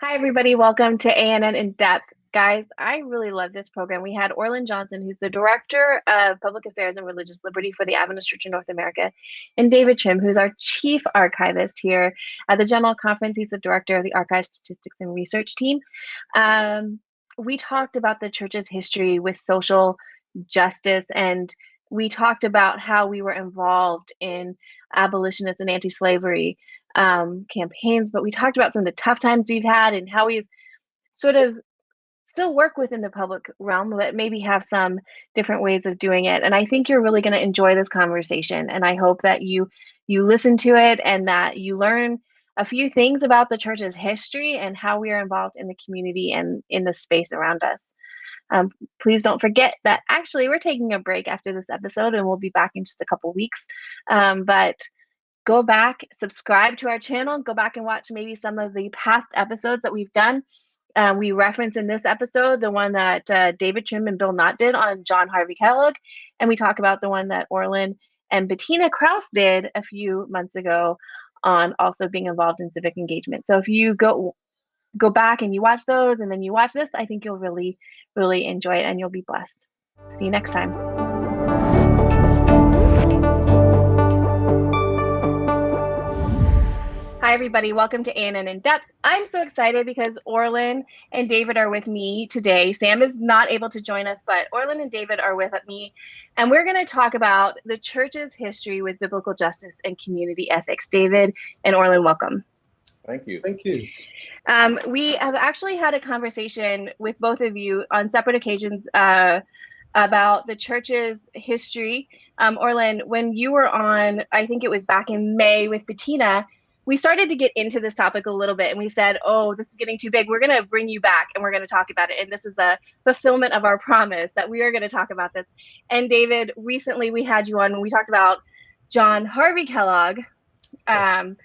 Hi, everybody. Welcome to ANN In Depth. Guys, I really love this program. We had Orlan Johnson, who's the Director of Public Affairs and Religious Liberty for the Adventist Church in North America, and David Trim, who's our Chief Archivist here at the General Conference. He's the Director of the Archive Statistics and Research Team. We talked about the church's history with social justice, and we talked about how we were involved in abolitionist and anti-slavery campaigns, but we talked about some of the tough times we've had and how we've sort of still work within the public realm, but maybe have some different ways of doing it. And I think you're really going to enjoy this conversation. And I hope that you listen to it and that you learn a few things about the church's history and how we are involved in the community and in the space around us. Please don't forget that actually we're taking a break after this episode and we'll be back in just a couple weeks. But go back, subscribe to our channel, go back and watch maybe some of the past episodes that we've done. We reference in this episode the one that David Trim and Bill Knott did on John Harvey Kellogg, and we talk about the one that Orlan and Bettina Krause did a few months ago on also being involved in civic engagement. So if you go back and you watch those and then you watch this, I think you'll really, really enjoy it and you'll be blessed. See you next time. Hi, everybody. Welcome to ANN In Depth. I'm so excited because Orlan and David are with me today. Sam is not able to join us, but Orlan and David are with me. And we're going to talk about the church's history with biblical justice and community ethics. David and Orlan, welcome. Thank you. Thank you. We have actually had a conversation with both of you on separate occasions about the church's history. Orlan, when you were on, I think it was back in May with Bettina, we started to get into this topic a little bit and we said, oh, this is getting too big. We're going to bring you back and we're going to talk about it. And this is a fulfillment of our promise that we are going to talk about this. And David, recently we had you on when we talked about John Harvey Kellogg and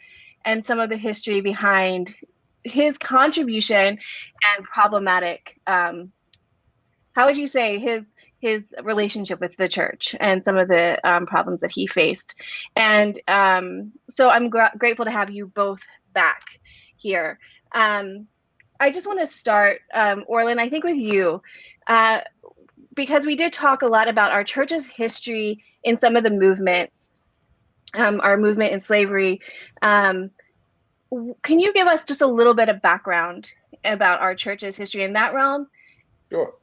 some of the history behind his contribution and problematic, how would you say, his relationship with the church and some of the problems that he faced. And so I'm grateful to have you both back here. I just want to start, Orlan, I think with you, because we did talk a lot about our church's history in some of the movements, our movement in slavery. Can you give us just a little bit of background about our church's history in that realm? Sure.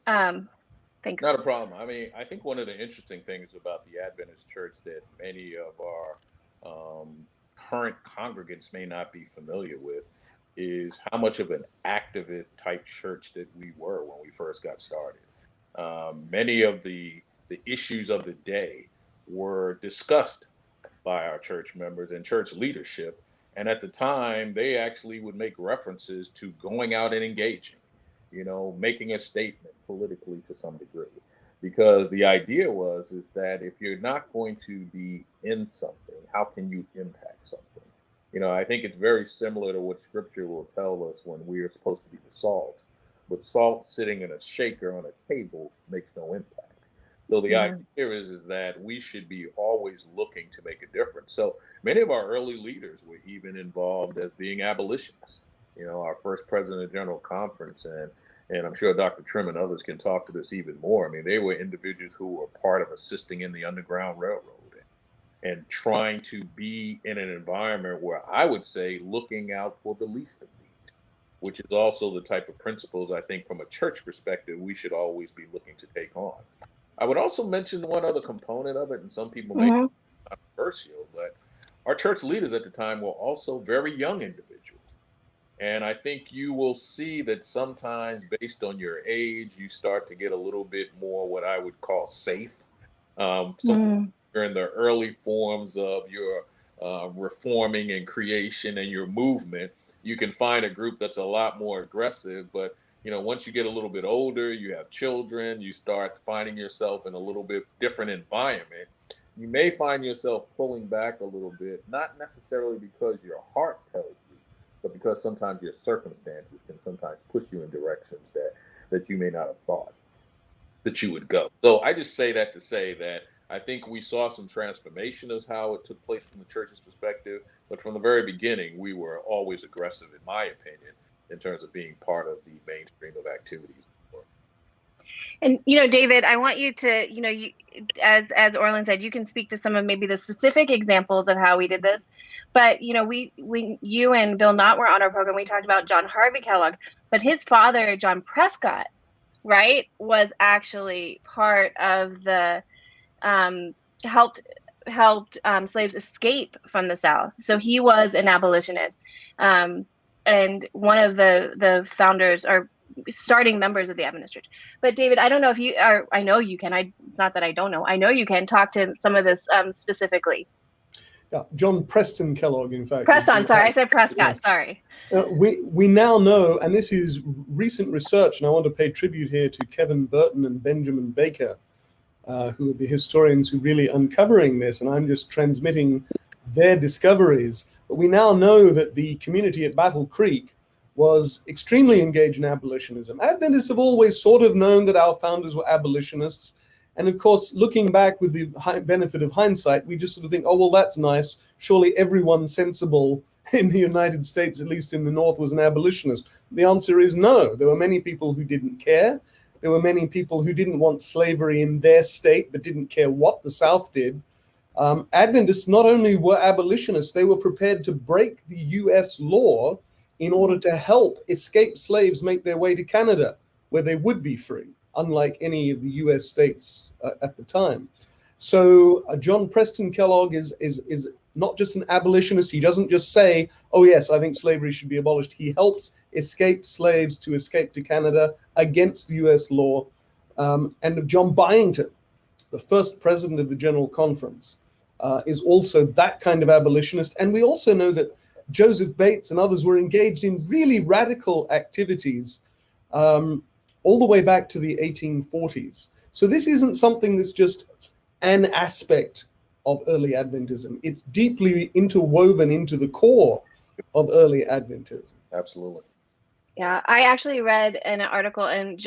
Thanks. Not a problem. I mean, I think one of the interesting things about the Adventist Church that many of our current congregants may not be familiar with is how much of an activist type church that we were when we first got started. Many of the issues of the day were discussed by our church members and church leadership. And at the time, they actually would make references to going out and engaging, making a statement politically to some degree, because the idea is that if you're not going to be in something, how can you impact something? I think it's very similar to what scripture will tell us when we are supposed to be the salt, but salt sitting in a shaker on a table makes no impact. So the idea is that we should be always looking to make a difference. So many of our early leaders were even involved as being abolitionists. Our first president of General Conference, and I'm sure Dr. Trim and others can talk to this even more. I mean, they were individuals who were part of assisting in the Underground Railroad and trying to be in an environment where I would say looking out for the least of these, which is also the type of principles I think from a church perspective we should always be looking to take on. I would also mention one other component of it, and some people may be controversial, but our church leaders at the time were also very young individuals. And I think you will see that sometimes based on your age, you start to get a little bit more what I would call safe. So you're in the early forms of your reforming and creation and your movement, you can find a group that's a lot more aggressive. But, once you get a little bit older, you have children, you start finding yourself in a little bit different environment. You may find yourself pulling back a little bit, not necessarily because your heart tells you, but because sometimes your circumstances can sometimes push you in directions that you may not have thought that you would go. So I just say that to say that I think we saw some transformation as how it took place from the church's perspective, but from the very beginning, we were always aggressive, in my opinion. in terms of being part of the mainstream of activities. And David, I want you to, as Orlan said, you can speak to some of maybe the specific examples of how we did this. But when you and Bill Knott were on our program, we talked about John Harvey Kellogg, but his father, John Prescott, right, was actually part of the helped slaves escape from the South. So he was an abolitionist, and one of the founders or starting members of the Adventist Church. But David, I don't know if you are. I know you can. It's not that I don't know. I know you can talk to some of this specifically. Yeah, John Preston Kellogg, in fact. Preston, sorry, I said Prescott. Yes. Sorry. We now know, and this is recent research, and I want to pay tribute here to Kevin Burton and Benjamin Baker, who are the historians who really uncovering this, and I'm just transmitting their discoveries. But we now know that the community at Battle Creek was extremely engaged in abolitionism. Adventists have always sort of known that our founders were abolitionists. And of course, looking back with the benefit of hindsight, we just sort of think, oh, well, that's nice. Surely everyone sensible in the United States, at least in the North, was an abolitionist. The answer is no. There were many people who didn't care. There were many people who didn't want slavery in their state, but didn't care what the South did. Adventists not only were abolitionists, they were prepared to break the U.S. law in order to help escaped slaves make their way to Canada, where they would be free, unlike any of the U.S. states at the time. So John Preston Kellogg is not just an abolitionist. He doesn't just say, oh, yes, I think slavery should be abolished. He helps escaped slaves to escape to Canada against the U.S. law. And John Byington, the first president of the General Conference, is also that kind of abolitionist. And we also know that Joseph Bates and others were engaged in really radical activities all the way back to the 1840s. So this isn't something that's just an aspect of early Adventism. It's deeply interwoven into the core of early Adventism. Absolutely. Yeah, I actually read an article, and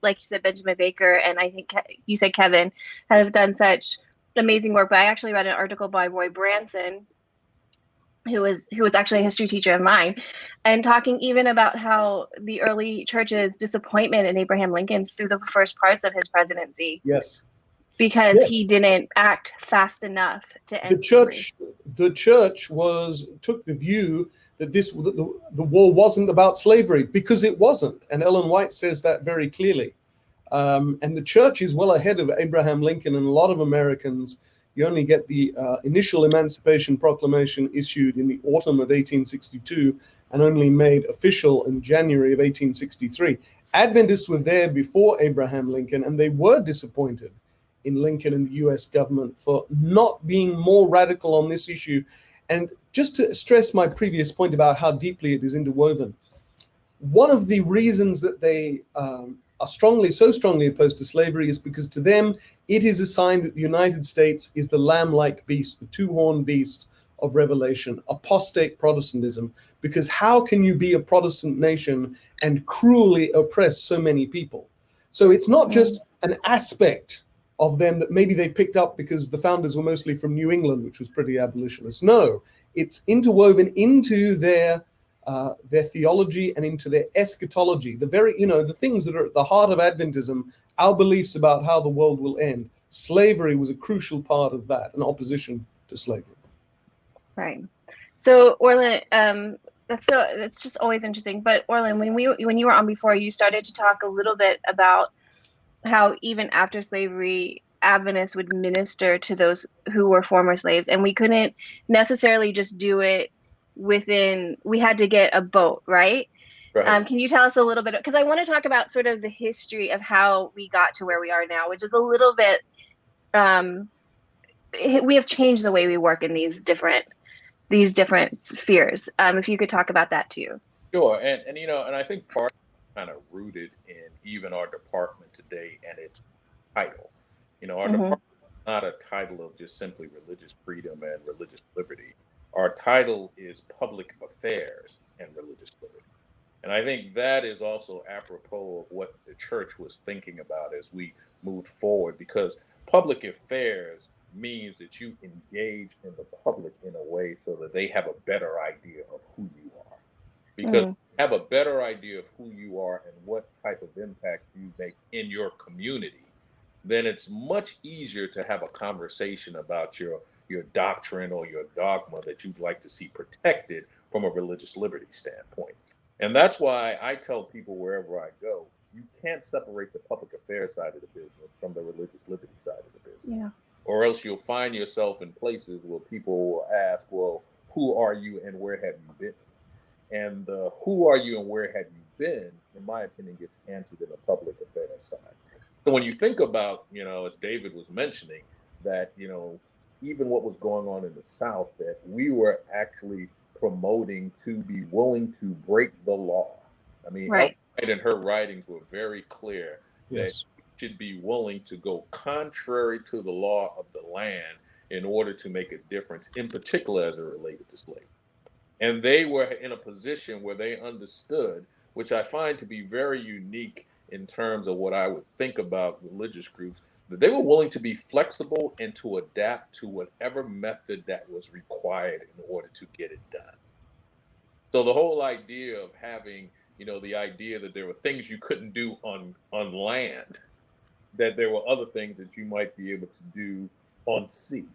like you said, Benjamin Baker, and I think you said Kevin, have done such amazing work. But I actually read an article by Roy Branson, who was actually a history teacher of mine, and talking even about how the early church's disappointment in Abraham Lincoln through the first parts of his presidency. Yes. Because he didn't act fast enough to end the church took the view that the war wasn't about slavery, because it wasn't. And Ellen White says that very clearly. And the church is well ahead of Abraham Lincoln and a lot of Americans. You only get the initial Emancipation Proclamation issued in the autumn of 1862 and only made official in January of 1863. Adventists were there before Abraham Lincoln, and they were disappointed in Lincoln and the U.S. government for not being more radical on this issue. And just to stress my previous point about how deeply it is interwoven, one of the reasons that they are so strongly opposed to slavery is because to them it is a sign that the United States is the lamb-like beast, the two-horned beast of Revelation, apostate Protestantism. Because how can you be a Protestant nation and cruelly oppress so many people? So it's not just an aspect of them that maybe they picked up because the founders were mostly from New England, which was pretty abolitionist. No, it's interwoven into their theology and into their eschatology, the things that are at the heart of Adventism, our beliefs about how the world will end. Slavery was a crucial part of that, an opposition to slavery. Right. So Orlan, that's just always interesting. But Orlan, when you were on before, you started to talk a little bit about how even after slavery, Adventists would minister to those who were former slaves, and we couldn't necessarily just do it we had to get a boat, right? Right. Can you tell us a little bit, because I want to talk about sort of the history of how we got to where we are now, which is a little bit, we have changed the way we work in these different spheres. If you could talk about that too. Sure. And I think part kind of rooted in even our department today and its title. Our department is not a title of just simply religious freedom and religious liberty. Our title is public affairs and religious liberty. And I think that is also apropos of what the church was thinking about as we moved forward, because public affairs means that you engage in the public in a way so that they have a better idea of who you are. Because have a better idea of who you are and what type of impact you make in your community, then it's much easier to have a conversation about your doctrine or your dogma that you'd like to see protected from a religious liberty standpoint. And that's why I tell people wherever I go, you can't separate the public affairs side of the business from the religious liberty side of the business. Yeah. Or else you'll find yourself in places where people will ask, well, who are you and where have you been? And the who are you and where have you been, in my opinion, gets answered in the public affairs side. So when you think about, as David was mentioning, that, even what was going on in the South, that we were actually promoting to be willing to break the law. I mean, Ellen Right. White and her writings were very clear that Yes. you should be willing to go contrary to the law of the land in order to make a difference, in particular as it related to slavery. And they were in a position where they understood, which I find to be very unique in terms of what I would think about religious groups, that they were willing to be flexible and to adapt to whatever method that was required in order to get it done. So the whole idea of having, the idea that there were things you couldn't do on land, that there were other things that you might be able to do on sea.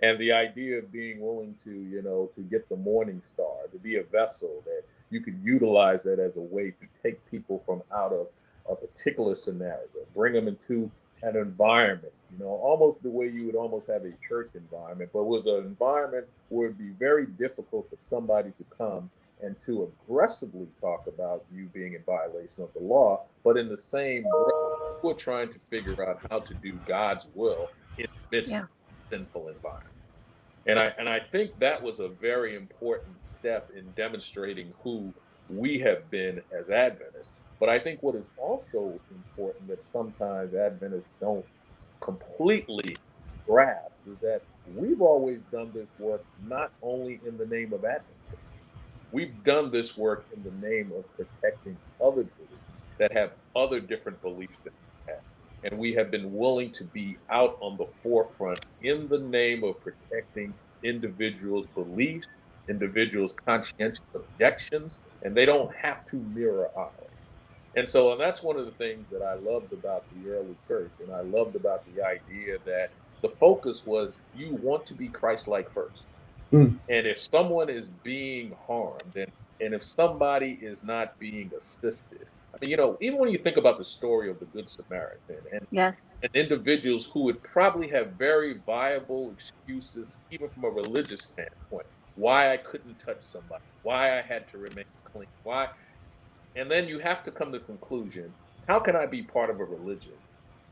And the idea of being willing to, to get the Morning Star, to be a vessel that you could utilize that as a way to take people from out of a particular scenario, bring them into an environment, almost the way you would almost have a church environment, but was an environment where it'd be very difficult for somebody to come and to aggressively talk about you being in violation of the law, but in the same breath, we're trying to figure out how to do God's will in the midst of a sinful environment. And I think that was a very important step in demonstrating who we have been as Adventists. But I think what is also important that sometimes Adventists don't completely grasp is that we've always done this work not only in the name of Adventism. We've done this work in the name of protecting other groups that have other different beliefs than we have. And we have been willing to be out on the forefront in the name of protecting individuals' beliefs, individuals' conscientious objections, and they don't have to mirror ours. And that's one of the things that I loved about the early church. And I loved about the idea that the focus was you want to be Christ-like first. Mm. And if someone is being harmed and if somebody is not being assisted, I mean, even when you think about the story of the Good Samaritan and individuals who would probably have very viable excuses, even from a religious standpoint, why I couldn't touch somebody, why I had to remain clean, why. And then you have to come to the conclusion, how can I be part of a religion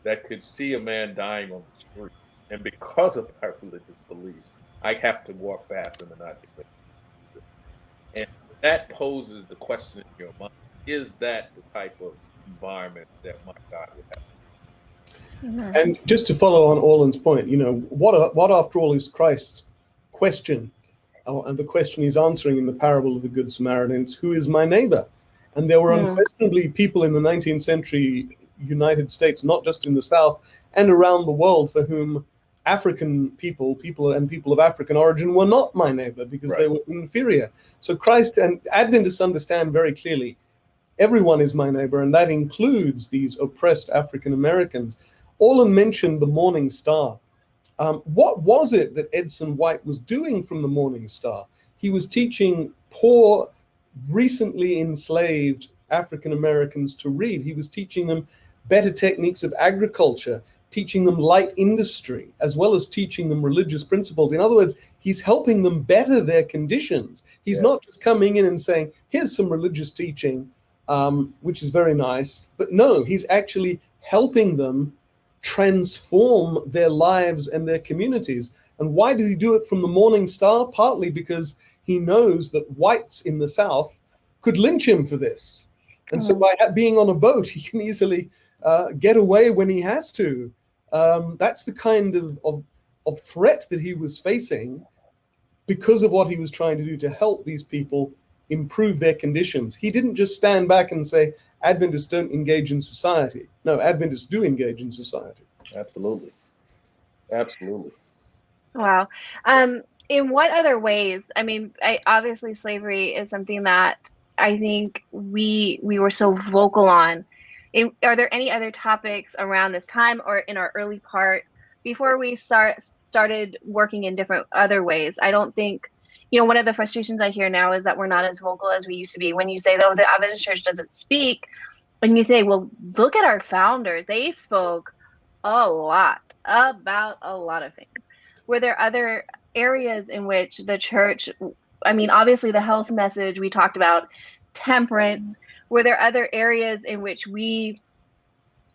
that could see a man dying on the street? And because of my religious beliefs, I have to walk past him and not do it. And that poses the question in your mind, is that the type of environment that my God would have? Mm-hmm. And just to follow on Orlan's point, what after all is Christ's question? And the question he's answering in the parable of the Good Samaritan is, who is my neighbor? And there were unquestionably people in the 19th century United States, not just in the South, and around the world for whom African people of African origin were not my neighbor because they were inferior. So Christ and Adventists understand very clearly, everyone is my neighbor, and that includes these oppressed African Americans. Orlan mentioned the Morning Star. What was it that Edson White was doing from the Morning Star? He was teaching poor, recently enslaved African Americans to read. He was teaching them better techniques of agriculture, teaching them light industry, as well as teaching them religious principles. In other words, he's helping them better their conditions. He's not just coming in and saying, here's some religious teaching, which is very nice. But no, he's actually helping them transform their lives and their communities. And why does he do it from the Morning Star? Partly because he knows that whites in the South could lynch him for this. And so by being on a boat, he can easily get away when he has to. That's the kind of threat that he was facing because of what he was trying to do to help these people improve their conditions. He didn't just stand back and say, Adventists don't engage in society. No, Adventists do engage in society. Absolutely. Absolutely. Wow. In what other ways? I mean, obviously slavery is something that I think we were so vocal on. Are there any other topics around this time or in our early part before we started working in different other ways? I don't think, one of the frustrations I hear now is that we're not as vocal as we used to be. When you say, though, the Adventist Church doesn't speak, when you say, well, look at our founders, they spoke a lot about a lot of things. Were there other areas in which the church, I mean, obviously the health message we talked about, temperance, were there other areas in which we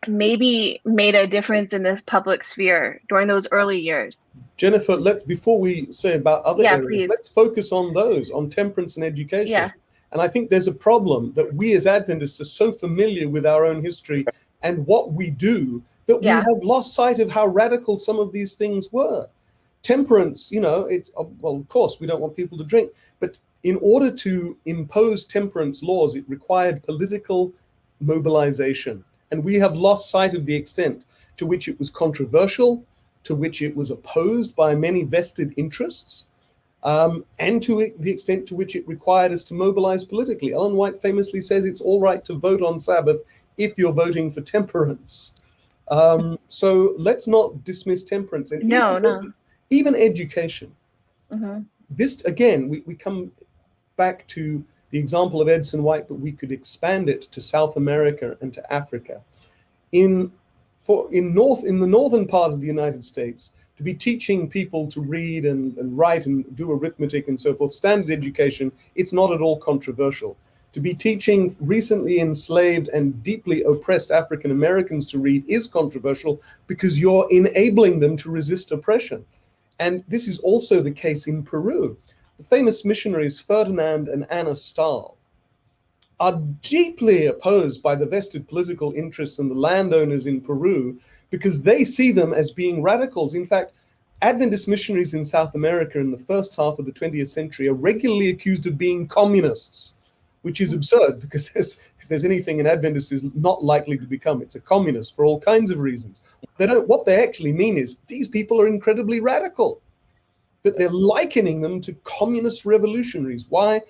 maybe made a difference in the public sphere during those early years? Jennifer, before we say about other areas, please. let's focus on those, on temperance and education. Yeah. And I think there's a problem that we as Adventists are so familiar with our own history and what we do that we have lost sight of how radical some of these things were. Temperance, it's, well, of course, we don't want people to drink, but in order to impose temperance laws, it required political mobilization. And we have lost sight of the extent to which it was controversial, to which it was opposed by many vested interests, and to the extent to which it required us to mobilize politically. Ellen White famously says it's all right to vote on Sabbath if you're voting for temperance. So let's not dismiss temperance. And even education. Mm-hmm. This, again, we come back to the example of Edson White, but we could expand it to South America and to Africa. In the northern part of the United States, to be teaching people to read and write and do arithmetic and so forth, standard education, it's not at all controversial. To be teaching recently enslaved and deeply oppressed African Americans to read is controversial because you're enabling them to resist oppression. And this is also the case in Peru. The famous missionaries Ferdinand and Anna Stahl are deeply opposed by the vested political interests and the landowners in Peru because they see them as being radicals. In fact, Adventist missionaries in South America in the first half of the 20th century are regularly accused of being communists, which is absurd because if there's anything an Adventist is not likely to become, it's a communist for all kinds of reasons. What they actually mean is these people are incredibly radical, that they're likening them to communist revolutionaries. Why?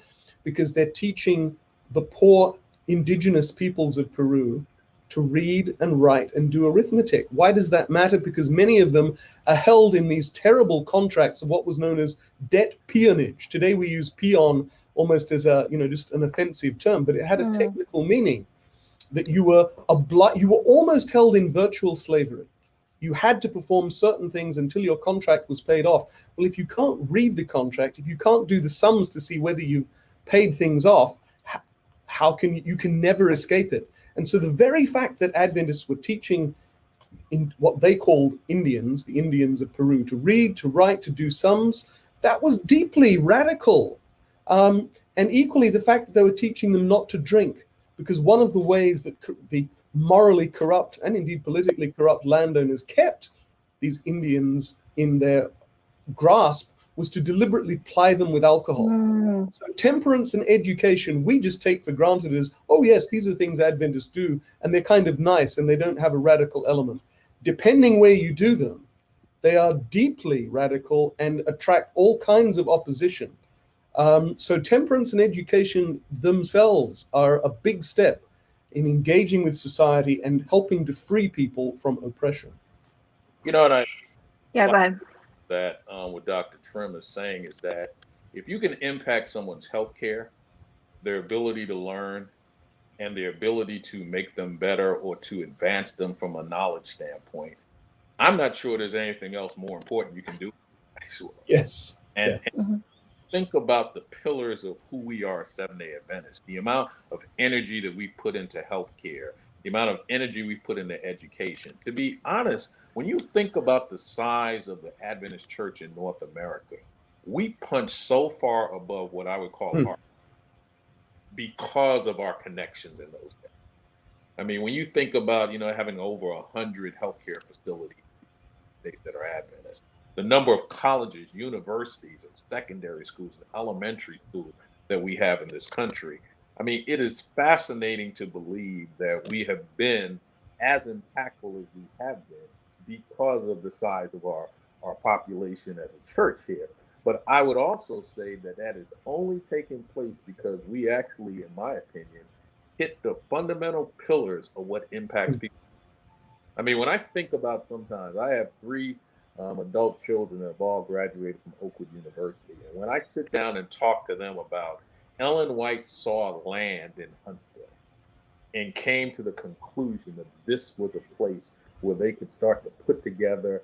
Because they're teaching the poor indigenous peoples of Peru to read and write and do arithmetic. Why does that matter? Because many of them are held in these terrible contracts of what was known as debt peonage. Today we use peon almost as just an offensive term, but it had a technical meaning that you were almost held in virtual slavery. You had to perform certain things until your contract was paid off. Well, if you can't read the contract, if you can't do the sums to see whether you've paid things off, you can never escape it. And so the very fact that Adventists were teaching in what they called Indians, the Indians of Peru, to read, to write, to do sums, that was deeply radical. And equally, the fact that they were teaching them not to drink, because one of the ways that the morally corrupt and indeed politically corrupt landowners kept these Indians in their grasp was to deliberately ply them with alcohol. So temperance and education, we just take for granted as, oh yes, these are things Adventists do, and they're kind of nice, and they don't have a radical element. Depending where you do them, they are deeply radical and attract all kinds of opposition. So temperance and education themselves are a big step in engaging with society and helping to free people from oppression. And I go ahead. That what Dr. Trim is saying is that if you can impact someone's health care, their ability to learn, and their ability to make them better or to advance them from a knowledge standpoint, I'm not sure there's anything else more important you can do. Yes. And think about the pillars of who we are as Seventh-day Adventists, the amount of energy that we put into healthcare, the amount of energy we put into education. To be honest, when you think about the size of the Adventist Church in North America, we punch so far above what I would call our, because of our connections in those days. I mean, when you think about, having over 100 healthcare facilities that are Adventist, the number of colleges, universities, and secondary schools and elementary schools that we have in this country. I mean, it is fascinating to believe that we have been as impactful as we have been because of the size of our population as a church here. But I would also say that that is only taking place because we actually, in my opinion, hit the fundamental pillars of what impacts people. I mean, when I think about sometimes, I have three adult children that have all graduated from Oakwood University. And when I sit down and talk to them about Ellen White saw land in Huntsville and came to the conclusion that this was a place where they could start to put together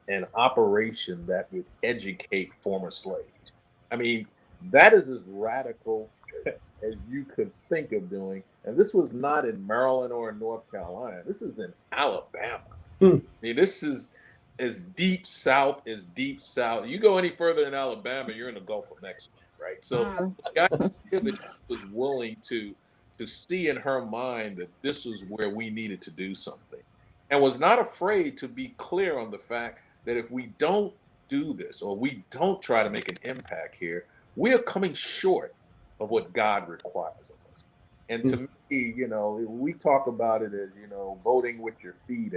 an operation that would educate former slaves. I mean, that is as radical as you could think of doing. And this was not in Maryland or in North Carolina. This is in Alabama. I mean, this is as deep south as deep south. You go any further in Alabama, you're in the Gulf of Mexico, right? So the guy that was willing to see in her mind that this was where we needed to do something, and was not afraid to be clear on the fact that if we don't do this or we don't try to make an impact here, we are coming short of what God requires of us. And to me, you know, we talk about it as, you know, voting with your feet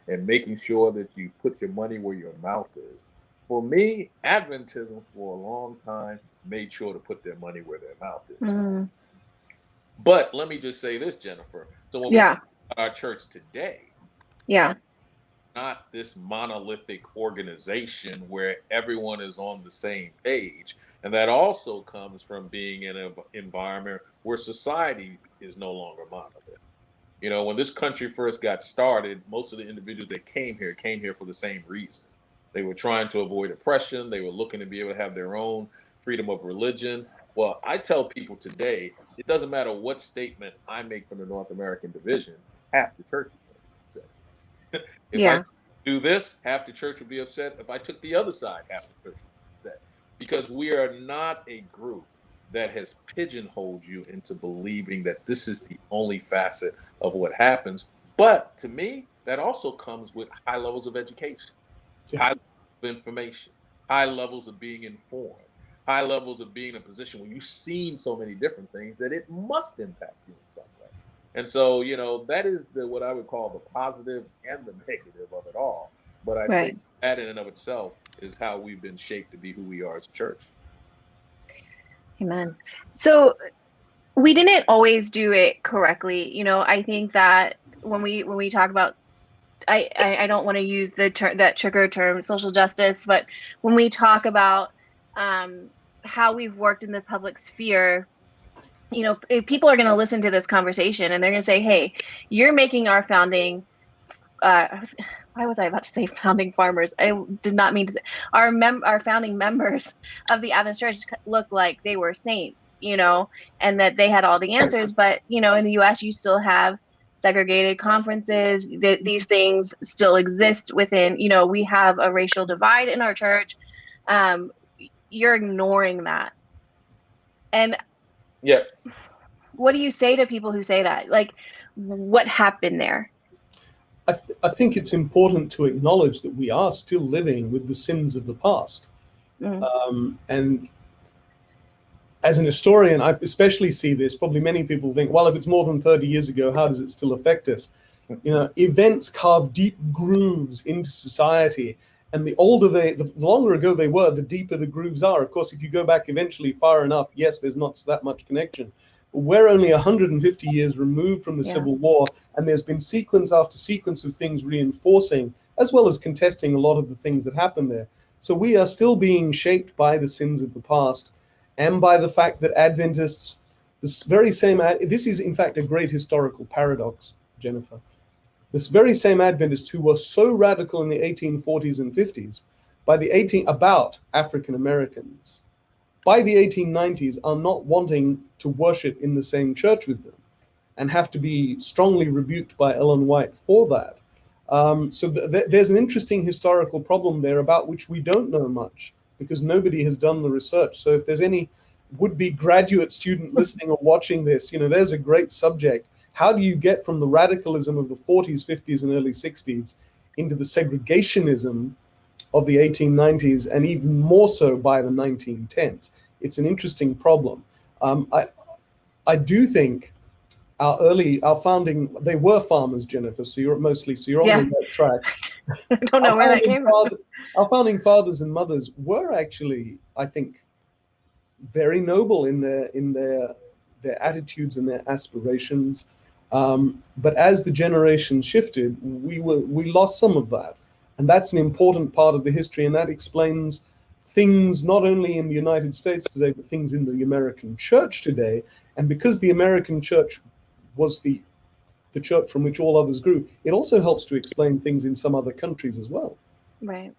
and making sure that you put your money where your mouth is. For me, Adventism for a long time made sure to put their money where their mouth is. But let me just say this, Jennifer. So when we talk about our church today, not this monolithic organization where everyone is on the same page. And that also comes from being in an environment where society is no longer monolithic. You know, when this country first got started, most of the individuals that came here for the same reason. They were trying to avoid oppression. They were looking to be able to have their own freedom of religion. Well, I tell people today, it doesn't matter what statement I make from the North American division, half the church is upset. If I do this, half the church would be upset. If I took the other side, half the church would be upset. Because we are not a group that has pigeonholed you into believing that this is the only facet of what happens. But to me, that also comes with high levels of education, high levels of information, high levels of being informed, high levels of being in a position where you've seen so many different things that it must impact you in some way. And so, you know, that is what I would call the positive and the negative of it all. But I think that in and of itself is how we've been shaped to be who we are as a church. Amen. So we didn't always do it correctly. You know, I think that when we talk about, I don't want to use the term, that trigger term, social justice, but when we talk about how we've worked in the public sphere, you know, if people are going to listen to this conversation and they're going to say, hey, you're making our founding, why was I about to say founding farmers? I did not mean to say, our founding members of the Adventist Church look like they were saints, you know, and that they had all the answers. But, you know, in the US, you still have segregated conferences. These things still exist within, you know, we have a racial divide in our church. You're ignoring that. And what do you say to people who say that? Like, what happened there? I think it's important to acknowledge that we are still living with the sins of the past. And as an historian, I especially see this. Probably many people think, well, if it's more than 30 years ago, how does it still affect us? You know, events carve deep grooves into society. And the longer ago they were, the deeper the grooves are. Of course, if you go back eventually far enough, yes, there's not that much connection. But we're only 150 years removed from the Civil War, and there's been sequence after sequence of things reinforcing, as well as contesting a lot of the things that happened there. So we are still being shaped by the sins of the past, and by the fact that Adventists, this is in fact a great historical paradox, Jennifer. This very same Adventists who were so radical in the 1840s and 50s about African Americans, by the 1890s are not wanting to worship in the same church with them and have to be strongly rebuked by Ellen White for that. So there's an interesting historical problem there about which we don't know much because nobody has done the research. So if there's any would-be graduate student listening or watching this, you know, there's a great subject. How do you get from the radicalism of the 40s, 50s, and early 60s into the segregationism of the 1890s and even more so by the 1910s? It's an interesting problem. I do think our founding, they were farmers, Jennifer, so you're on the right track. I don't know where that came from. Our founding fathers and mothers were actually, I think, very noble in their attitudes and their aspirations. But as the generation shifted, we lost some of that. And that's an important part of the history, and that explains things not only in the United States today, but things in the American church today. And because the American church was the church from which all others grew, it also helps to explain things in some other countries as well. Right.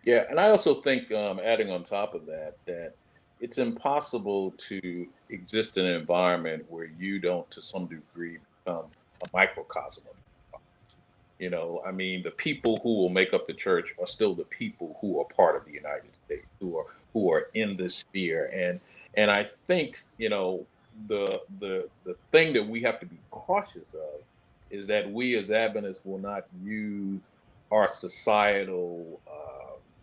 Yeah, and I also think, adding on top of that, that it's impossible to exist in an environment where you don't, to some degree, become a microcosm of it. You know, I mean, the people who will make up the church are still the people who are part of the United States, who are in this sphere, and I think, you know, the thing that we have to be cautious of is that we as Adventists will not use our societal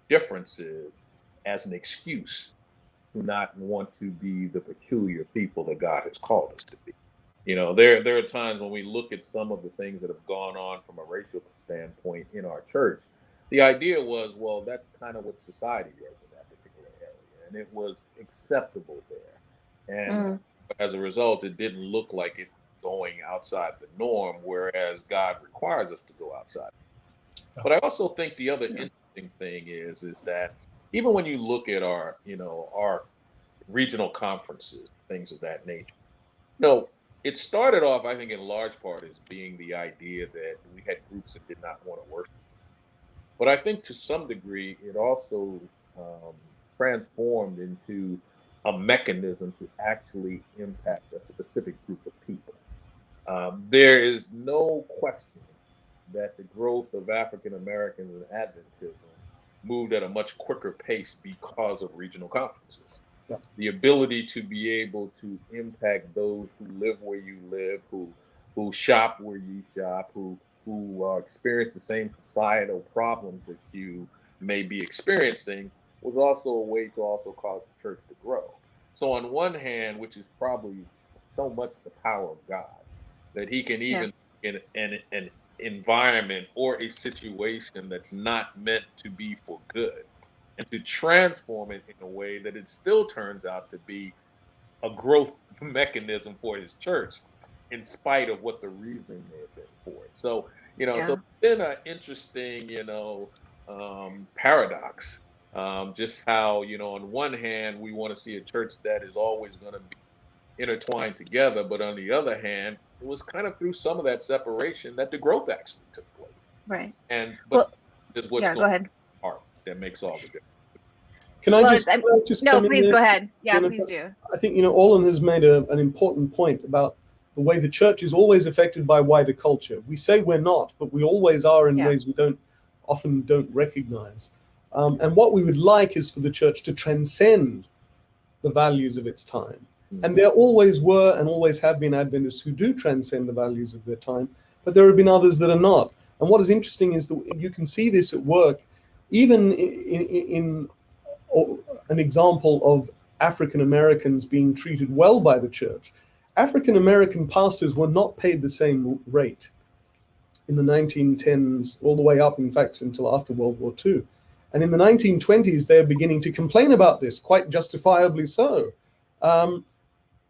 differences as an excuse to not want to be the peculiar people that God has called us to be. You know, there are times when we look at some of the things that have gone on from a racial standpoint in our church. The idea was, well, that's kind of what society was in that particular area, and it was acceptable there. And as a result, it didn't look like it going outside the norm, whereas God requires us to go outside. But I also think the other interesting thing is that even when you look at our regional conferences, things of that nature, you know, it started off, I think, in large part as being the idea that we had groups that did not want to worship. But I think to some degree, it also transformed into a mechanism to actually impact a specific group of people. There is no question that the growth of African Americans and Adventism moved at a much quicker pace because of regional conferences. Yeah. The ability to be able to impact those who live where you live, who shop where you shop, who experience the same societal problems that you may be experiencing, was also a way to also cause the church to grow. So on one hand, which is probably so much the power of God, that he can even in an environment or a situation that's not meant to be for good, and to transform it in a way that it still turns out to be a growth mechanism for his church, in spite of what the reasoning may have been for it. So, you know, so it's been an interesting, paradox. Just how, you know, on one hand, we want to see a church that is always going to be intertwined together, but on the other hand, it was kind of through some of that separation that the growth actually took place. Right. But it's what's go ahead. Part that makes all the difference. Can I just no, please go ahead. Yeah, Jennifer, please do. I think, you know, Orlan has made an important point about the way the church is always affected by wider culture. We say we're not, but we always are in ways we often don't recognize. And what we would like is for the church to transcend the values of its time. And there always were and always have been Adventists who do transcend the values of their time, but there have been others that are not. And what is interesting is that you can see this at work, even in an example of African Americans being treated well by the church. African American pastors were not paid the same rate in the 1910s, all the way up, in fact, until after World War II. And in the 1920s, they're beginning to complain about this, quite justifiably so.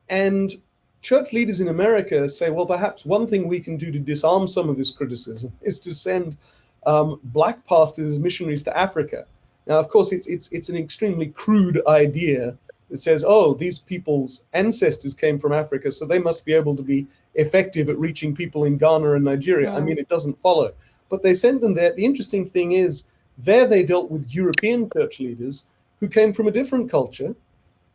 And church leaders in America say, well, perhaps one thing we can do to disarm some of this criticism is to send black pastors as missionaries to Africa. Now, of course, it's an extremely crude idea that says, oh, these people's ancestors came from Africa, so they must be able to be effective at reaching people in Ghana and Nigeria. I mean, it doesn't follow. But they sent them there. The interesting thing is, there they dealt with European church leaders who came from a different culture.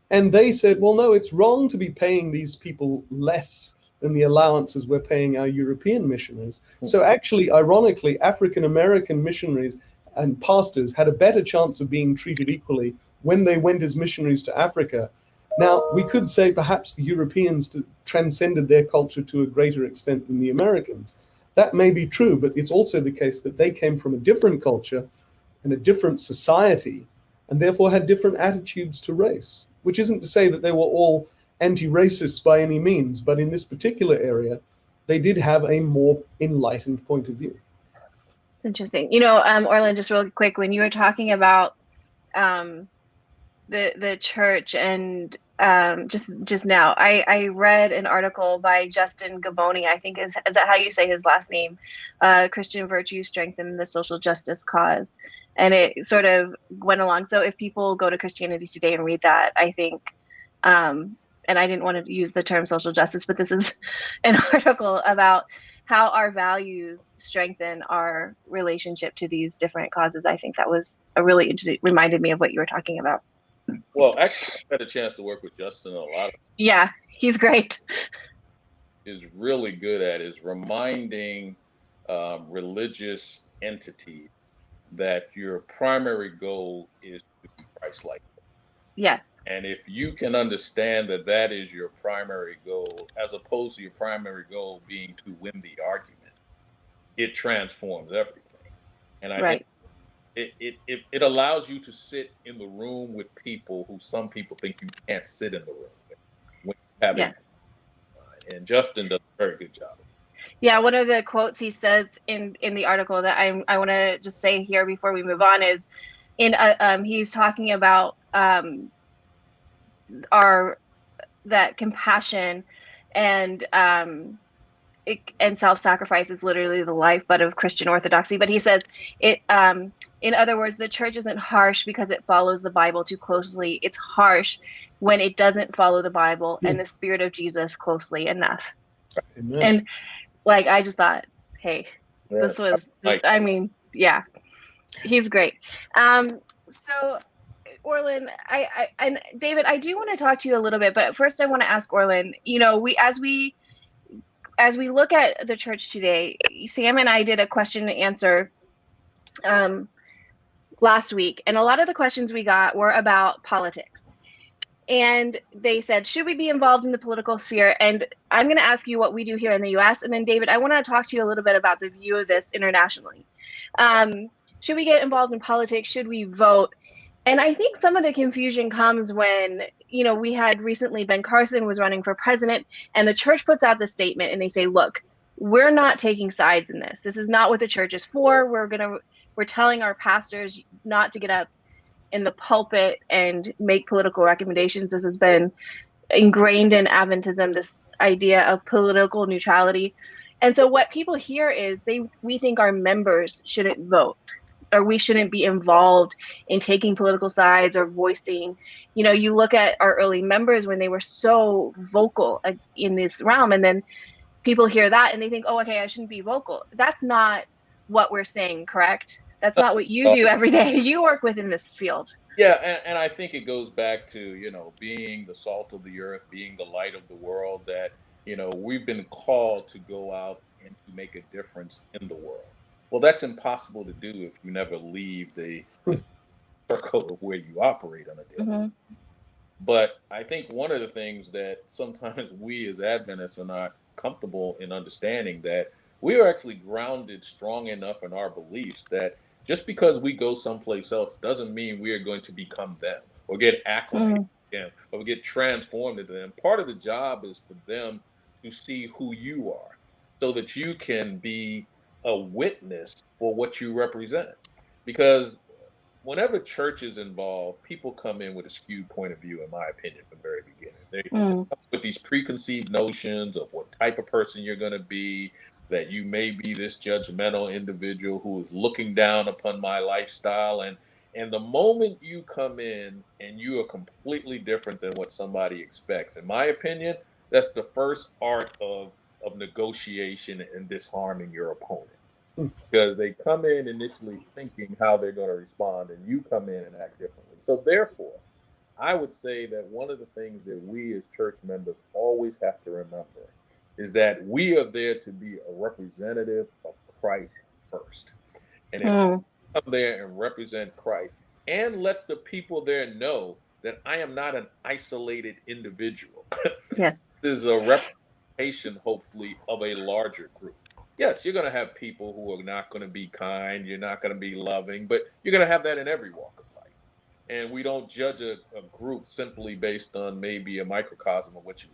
And they said, well, no, it's wrong to be paying these people less than the allowances we're paying our European missionaries. So actually, ironically, African American missionaries and pastors had a better chance of being treated equally when they went as missionaries to Africa. Now, we could say perhaps the Europeans transcended their culture to a greater extent than the Americans. That may be true, but it's also the case that they came from a different culture and a different society, and therefore had different attitudes to race, which isn't to say that they were all anti-racist by any means, but in this particular area, they did have a more enlightened point of view. Interesting. Orlan, just real quick, when you were talking about the church and just now, I read an article by Justin Gaboni, I think is that how you say his last name? Christian Virtue Strengthen the Social Justice Cause. And it sort of went along. So if people go to Christianity Today and read that, I think, and I didn't want to use the term social justice, but this is an article about how our values strengthen our relationship to these different causes. I think that was a really interesting, reminded me of what you were talking about. Well, actually, I had a chance to work with Justin a lot. Yeah, he's great. Is really good at is reminding religious entities that your primary goal is to be Christ-like. Yes. And if you can understand that that is your primary goal, as opposed to your primary goal being to win the argument, it transforms everything. And I think it allows you to sit in the room with people who some people think you can't sit in the room with when you have it. And Justin does a very good job. Yeah, one of the quotes he says in the article that I want to just say here before we move on is he's talking about that compassion and self-sacrifice is literally the lifeblood of Christian orthodoxy. But he says it in other words, the church isn't harsh because it follows the Bible too closely. It's harsh when it doesn't follow the Bible and the spirit of Jesus closely enough. Amen. And I just thought, hey, this was, I mean, yeah, he's great. So Orlan, and David, I do want to talk to you a little bit, but first I want to ask Orlan, as we look at the church today, Sam and I did a question and answer last week, and a lot of the questions we got were about politics. And they said, should we be involved in the political sphere? And I'm going to ask you what we do here in the US. And then, David, I want to talk to you a little bit about the view of this internationally. Should we get involved in politics? Should we vote? And I think some of the confusion comes when, we had recently Ben Carson was running for president, and the church puts out the statement and they say, look, we're not taking sides in this. This is not what the church is for. We're telling our pastors not to get up in the pulpit and make political recommendations. This has been ingrained in Adventism, this idea of political neutrality. And so what people hear is we think our members shouldn't vote, or we shouldn't be involved in taking political sides or voicing. You look at our early members when they were so vocal in this realm, and then people hear that and they think, oh, okay, I shouldn't be vocal. That's not what we're saying, correct? That's not what you do every day. You work within this field. Yeah, and I think it goes back to, being the salt of the earth, being the light of the world, that, we've been called to go out and to make a difference in the world. Well, that's impossible to do if you never leave the circle of where you operate on a daily basis. But I think one of the things that sometimes we as Adventists are not comfortable in understanding, that we are actually grounded strong enough in our beliefs that just because we go someplace else doesn't mean we are going to become them or get acclimated to them or get transformed into them. Part of the job is for them to see who you are so that you can be a witness for what you represent. Because whenever church is involved, people come in with a skewed point of view, in my opinion, from the very beginning. They come with these preconceived notions of what type of person you're going to be, that you may be this judgmental individual who is looking down upon my lifestyle. And the moment you come in and you are completely different than what somebody expects, in my opinion, that's the first art of negotiation and disarming your opponent. Because they come in initially thinking how they're going to respond, and you come in and act differently. So therefore, I would say that one of the things that we as church members always have to remember is that we are there to be a representative of Christ first. And if you come there and represent Christ and let the people there know that I am not an isolated individual. Yes. This is a representation, hopefully, of a larger group. Yes, you're going to have people who are not going to be kind. You're not going to be loving, but you're going to have that in every walk of life. And we don't judge a group simply based on maybe a microcosm of what you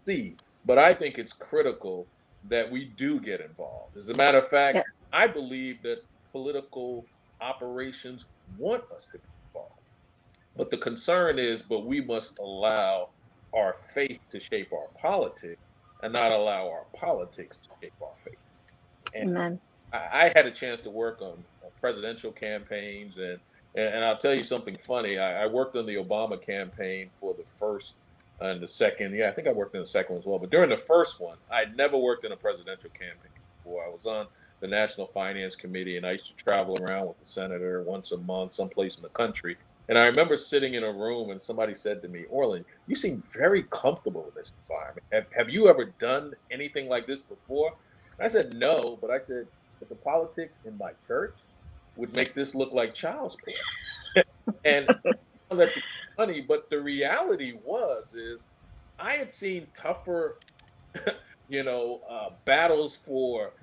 see. But I think it's critical that we do get involved. As a matter of fact, Yeah. I believe that political operations want us to be involved. But the concern is, but we must allow our faith to shape our politics and not allow our politics to shape our faith. And Amen. I had a chance to work on presidential campaigns, and I'll tell you something funny. I worked on the Obama campaign for the first and the second. Yeah, I think I worked in the second one as well. But during the first one, I'd never worked in a presidential campaign before. I was on the National Finance Committee, and I used to travel around with the senator once a month, someplace in the country. And I remember sitting in a room, and somebody said to me, "Orlan, you seem very comfortable in this environment. Have you ever done anything like this before?" And I said, "No," but I said, "But the politics in my church would make this look like child's play." And I found that to be funny, but the reality is I had seen tougher, battles for,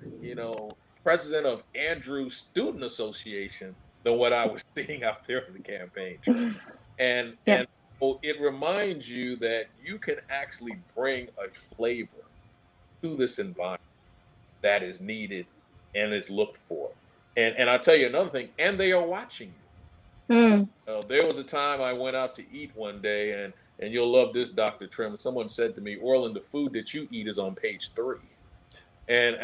president of Andrews Student Association than what I was seeing out there in the campaign trail. And Yeah. and so it reminds you that you can actually bring a flavor to this environment that is needed and is looked for. And I'll tell you another thing, and they are watching you. Mm. There was a time I went out to eat one day, and you'll love this, Dr. Trim. Someone said to me, "Orlan, the food that you eat is on page 3." And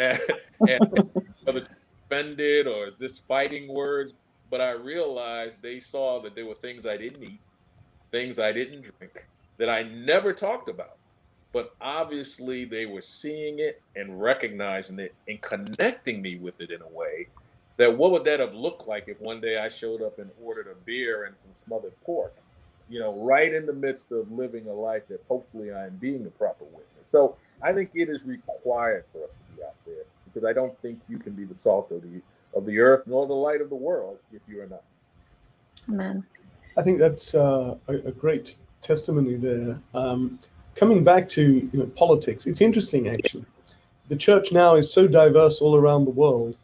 whether it's offended or is this fighting words, but I realized they saw that there were things I didn't eat, things I didn't drink, that I never talked about. But obviously they were seeing it and recognizing it and connecting me with it in a way that what would that have looked like if one day I showed up and ordered a beer and some smothered pork, right in the midst of living a life that hopefully I am being a proper witness. So I think it is required for us to be out there, because I don't think you can be the salt of the earth nor the light of the world if you are not. Amen. I think that's a great testimony there. Coming back to politics, it's interesting actually. The church now is so diverse all around the world.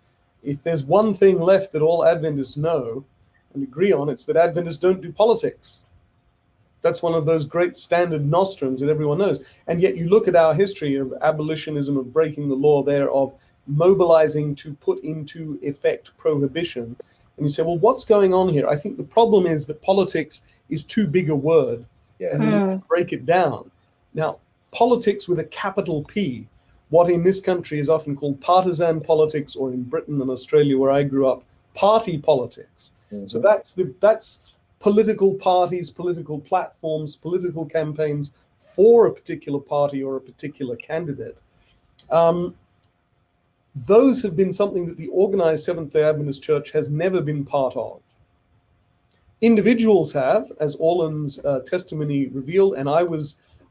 If there's one thing left that all Adventists know and agree on, it's that Adventists don't do politics. That's one of those great standard nostrums that everyone knows. And yet you look at our history of abolitionism, of breaking the law there, of mobilizing to put into effect prohibition. And you say, well, what's going on here? I think the problem is that politics is too big a word. Yeah. And we need to break it down. Now, politics with a capital P, what in this country is often called partisan politics, or in Britain and Australia where I grew up, party politics. Mm-hmm. So that's political parties, political platforms, political campaigns for a particular party or a particular candidate. Those have been something that the organized Seventh-day Adventist Church has never been part of. Individuals have, as Orlan's testimony revealed, and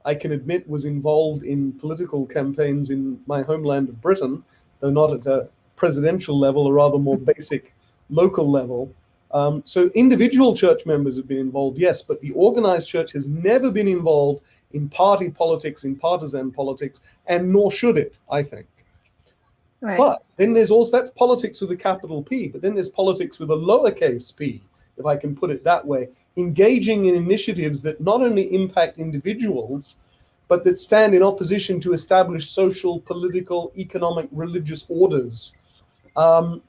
I can admit, was involved in political campaigns in my homeland of Britain, though not at a presidential level, or rather more basic local level. So individual church members have been involved, yes, but the organized church has never been involved in party politics, in partisan politics, and nor should it, I think. Right. But then there's also, that's politics with a capital P, but then there's politics with a lowercase p, if I can put it that way, engaging in initiatives that not only impact individuals, but that stand in opposition to established social, political, economic, religious orders, and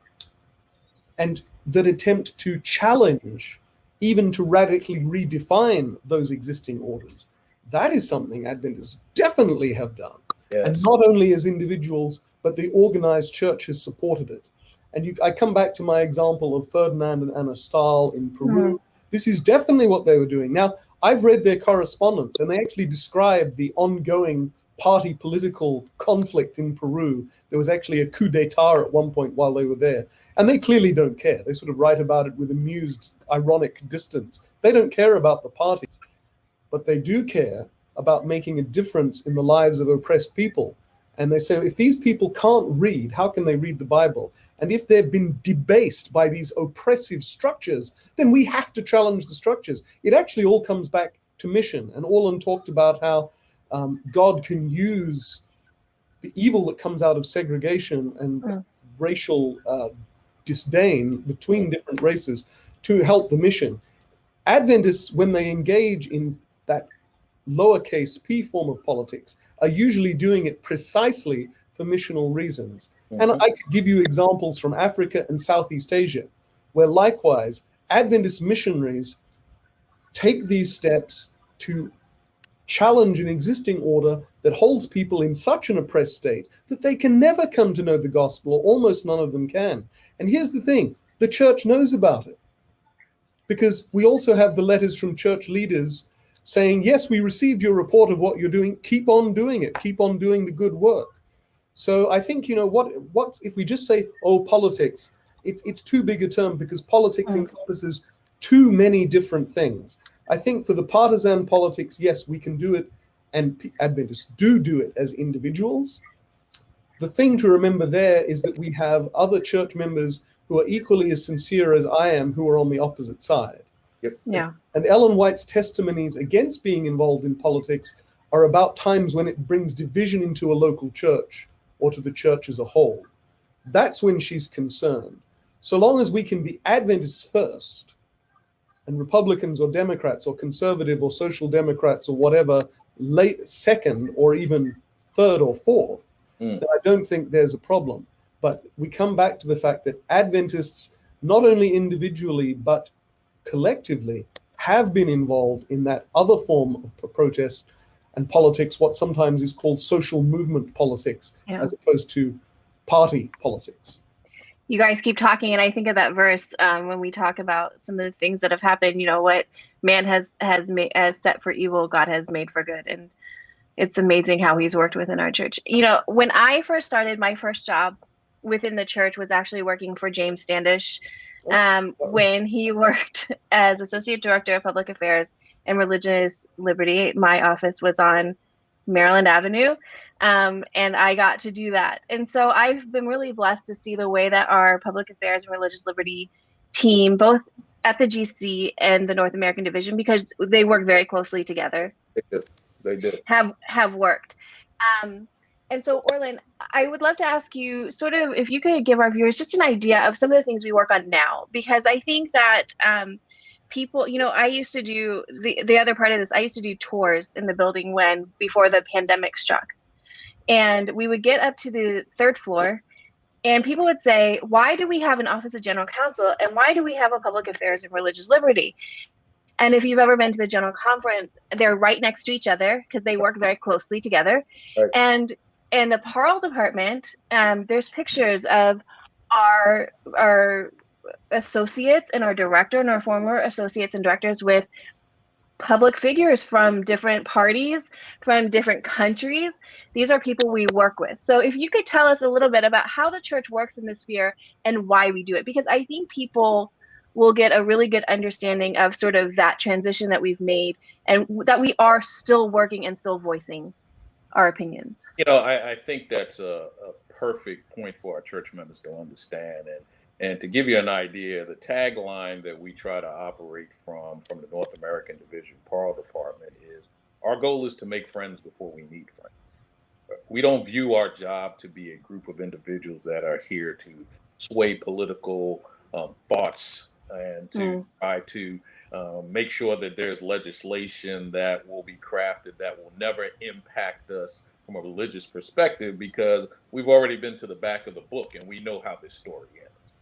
that attempt to challenge, even to radically redefine those existing orders. That is something Adventists definitely have done. Yes. And not only as individuals, but the organized church has supported it. And I come back to my example of Ferdinand and Anna Stahl in Peru. Mm. This is definitely what they were doing. Now, I've read their correspondence, and they actually describe the ongoing party political conflict in Peru. There was actually a coup d'etat at one point while they were there. And they clearly don't care. They sort of write about it with amused, ironic distance. They don't care about the parties, but they do care about making a difference in the lives of oppressed people. And they say, if these people can't read, how can they read the Bible? And if they've been debased by these oppressive structures, then we have to challenge the structures. It actually all comes back to mission. And Orlan talked about how God can use the evil that comes out of segregation and racial disdain between different races to help the mission. Adventists, when they engage in that lowercase p form of politics, are usually doing it precisely for for missional reasons. And I could give you examples from Africa and Southeast Asia, where likewise Adventist missionaries take these steps to challenge an existing order that holds people in such an oppressed state that they can never come to know the gospel, or almost none of them can. And here's the thing, the church knows about it, because we also have the letters from church leaders saying, yes, we received your report of what you're doing, keep on doing it, keep on doing the good work. So I think, what if we just say, oh, politics, it's too big a term, because politics encompasses too many different things. I think for the partisan politics, yes, we can do it, and Adventists do it as individuals. The thing to remember there is that we have other church members who are equally as sincere as I am, who are on the opposite side. Yep. Yeah. And Ellen White's testimonies against being involved in politics are about times when it brings division into a local church or to the church as a whole. That's when she's concerned. So long as we can be Adventists first, and Republicans or Democrats or conservative or social democrats or whatever late second or even third or fourth, then I don't think there's a problem. But we come back to the fact that Adventists, not only individually but collectively, have been involved in that other form of protest and politics, what sometimes is called social movement politics, as opposed to party politics. You guys keep talking, and I think of that verse when we talk about some of the things that have happened. What man has set for evil, God has made for good, and it's amazing how He's worked within our church. When I first started, my first job within the church was actually working for James Standish, when he worked as Associate Director of Public Affairs and Religious Liberty. My office was on Maryland Avenue. And I got to do that. And so I've been really blessed to see the way that our public affairs and religious liberty team, both at the GC and the North American Division, because they work very closely together. They do. Have worked. And so, Orlan, I would love to ask you sort of if you could give our viewers just an idea of some of the things we work on now, because I think that people, I used to do the other part of this. I used to do tours in the building before the pandemic struck. And we would get up to the third floor, and people would say, why do we have an Office of General Counsel, and why do we have a Public Affairs and Religious Liberty? And if you've ever been to the General Conference, they're right next to each other because they work very closely together. Right. And in the Parole Department, there's pictures of our associates and our director and our former associates and directors with public figures from different parties, from different countries. These are people we work with. So if you could tell us a little bit about how the church works in this sphere and why we do it, because I think people will get a really good understanding of sort of that transition that we've made, and that we are still working and still voicing our opinions. I think that's a perfect point for our church members to understand. And to give you an idea, the tagline that we try to operate from the North American Division Parole Department is, our goal is to make friends before we need friends. We don't view our job to be a group of individuals that are here to sway political thoughts and to try to make sure that there's legislation that will be crafted that will never impact us from a religious perspective, because we've already been to the back of the book and we know how this story ends.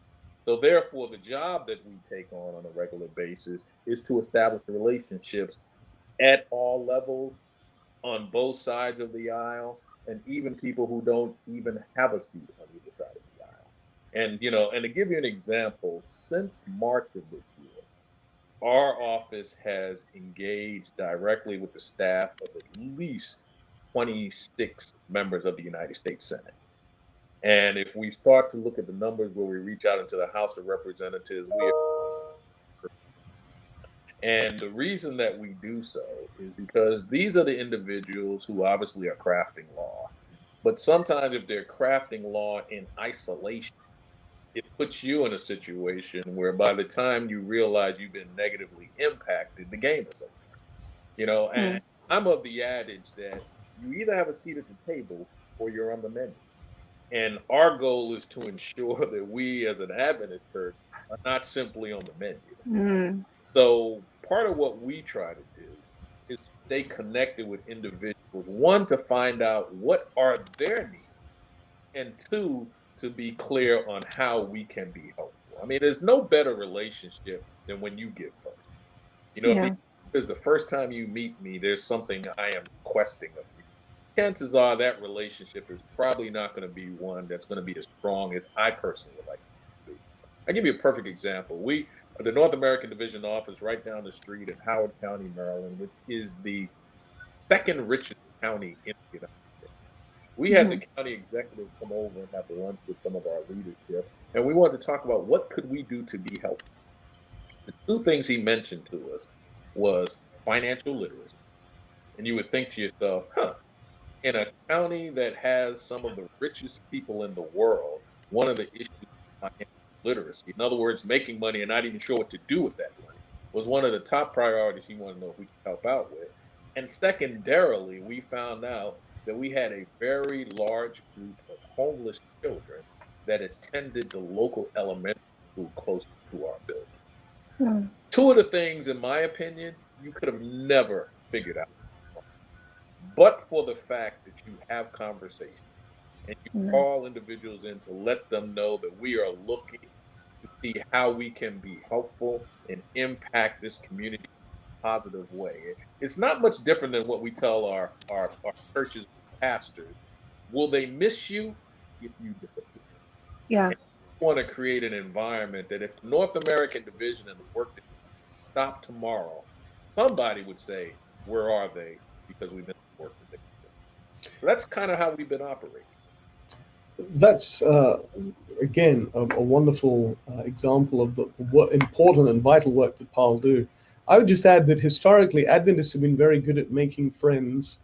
So therefore, the job that we take on a regular basis is to establish relationships at all levels, on both sides of the aisle, and even people who don't even have a seat on either side of the aisle. And, and to give you an example, since March of this year, our office has engaged directly with the staff of at least 26 members of the United States Senate. And if we start to look at the numbers where we reach out into the House of Representatives, and the reason that we do so is because these are the individuals who obviously are crafting law. But sometimes if they're crafting law in isolation, it puts you in a situation where by the time you realize you've been negatively impacted, the game is over. And I'm of the adage that you either have a seat at the table or you're on the menu. And our goal is to ensure that we as an Adventist church are not simply on the menu. So part of what we try to do is stay connected with individuals, one, to find out what are their needs, and two, to be clear on how we can be helpful. I mean, there's no better relationship than when you give first. You know, if Yeah. it's the first time you meet me, there's something I am requesting of you. Chances are that relationship is probably not going to be one that's going to be as strong as I personally would like it to be. I give you a perfect example. The North American Division office right down the street in Howard County, Maryland, which is the second richest county in the United States. We had the Mhm. county executive come over and have lunch with some of our leadership, and we wanted to talk about what could we do to be helpful. The two things he mentioned to us was financial literacy. And you would think to yourself, huh, in a county that has some of the richest people in the world, one of the issues is financial literacy. In other words, making money and not even sure what to do with that money was one of the top priorities he wanted to know if we could help out with. And secondarily, we found out that we had a very large group of homeless children that attended the local elementary school close to our building. Mm. Two of the things, in my opinion, you could have never figured out. But for the fact that you have conversations and you Mm. call individuals in to let them know that we are looking to see how we can be helpful and impact this community in a positive way. It's not much different than what we tell our churches pastors. Will they miss you if you disappear? Yeah. And we want to create an environment that if the North American division and the work that stopped tomorrow, somebody would say, where are they? Because we missed the work that they did. So that's kind of how we've been operating. That's again a wonderful example of the what important and vital work that PAL do. I would just add that historically Adventists have been very good at making friends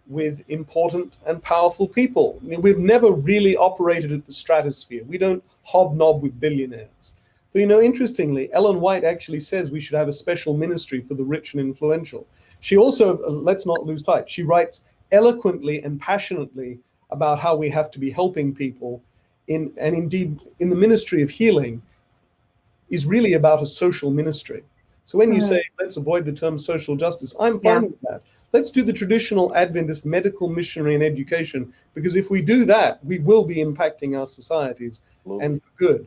with important and powerful people. I mean, we've never really operated at the stratosphere. We don't hobnob with billionaires. But interestingly, Ellen White actually says we should have a special ministry for the rich and influential. She also, let's not lose sight, she writes eloquently and passionately about how we have to be helping people and indeed in the ministry of healing is really about a social ministry. So when you Mhm. say, let's avoid the term social justice, I'm Yeah. fine with that. Let's do the traditional Adventist medical, missionary, and education, because if we do that, we will be impacting our societies and for good.